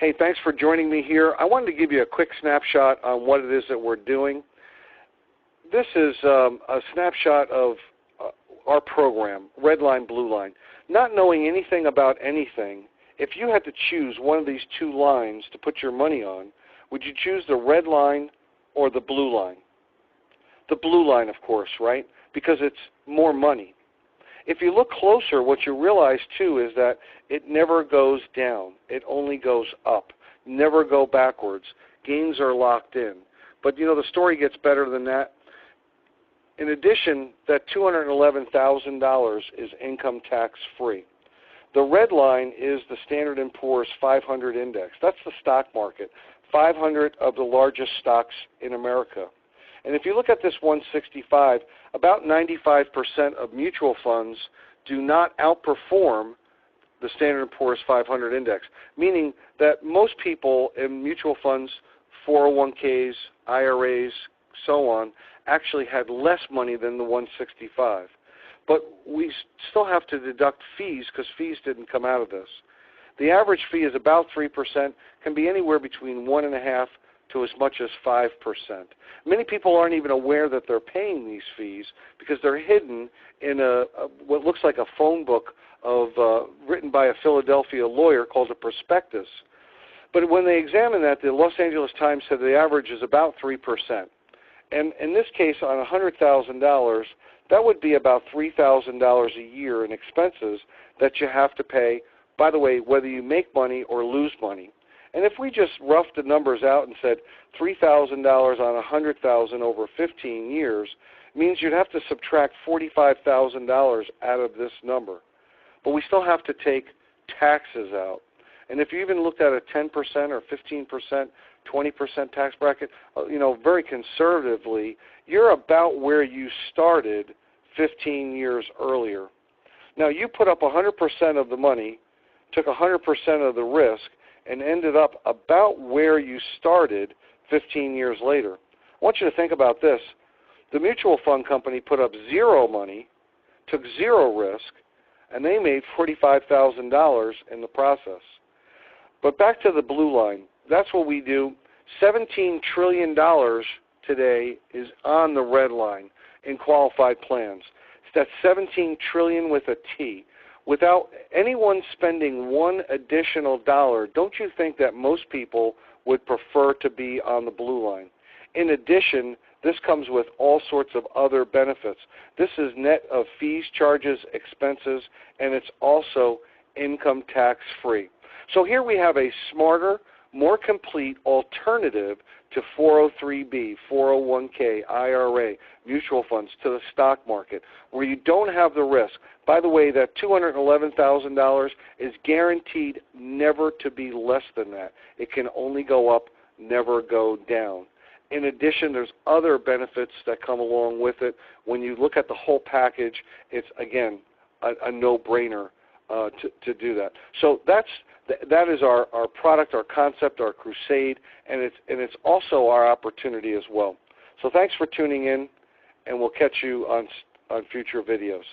Hey, thanks for joining me here. I wanted to give you a quick snapshot on what it is that we're doing. This is a snapshot of our program, Red Line, Blue Line. Not knowing anything about anything, if you had to choose one of these two lines to put your money on, would you choose the red line or the blue line? The blue line, of course, right? Because it's more money. If you look closer, what you realize, too, is that it never goes down. It only goes up. Never go backwards. Gains are locked in. But, you know, the story gets better than that. In addition, that $211,000 is income tax free. The red line is the Standard & Poor's 500 index. That's the stock market, 500 of the largest stocks in America. And if you look at this 165, about 95% of mutual funds do not outperform the Standard & Poor's 500 index, meaning that most people in mutual funds, 401ks, IRAs, so on, actually had less money than the 165. But we still have to deduct fees because fees didn't come out of this. The average fee is about 3%, can be anywhere between 1.5% to as much as 5%. Many people aren't even aware that they're paying these fees because they're hidden in what looks like a phone book written by a Philadelphia lawyer called a prospectus. But when they examine that, the Los Angeles Times said the average is about 3%. And in this case, on $100,000, that would be about $3,000 a year in expenses that you have to pay, by the way, whether you make money or lose money. And if we just roughed the numbers out and said $3,000 on $100,000 over 15 years, means you'd have to subtract $45,000 out of this number. But we still have to take taxes out. And if you even looked at a 10% or 15%, 20% tax bracket, you know, very conservatively, you're about where you started 15 years earlier. Now, you put up 100% of the money, took 100% of the risk, and ended up about where you started 15 years later. I want you to think about this. The mutual fund company put up zero money, took zero risk, and they made $45,000 in the process. But back to the blue line. That's what we do. $17 trillion today is on the red line in qualified plans. That's $17 trillion with a T. Without anyone spending one additional dollar, don't you think that most people would prefer to be on the blue line? In addition, this comes with all sorts of other benefits. This is net of fees, charges, expenses, and it's also income tax free. So here we have a smarter, more complete alternative to 403b, 401k, IRA, mutual funds, to the stock market, where you don't have the risk. By the way, that $211,000 is guaranteed never to be less than that. It can only go up, never go down. In addition, there's other benefits that come along with it. When you look at the whole package, it's, again, a no-brainer to do that. So that is our product, our concept, our crusade, and it's also our opportunity as well. So thanks for tuning in, and we'll catch you on future videos.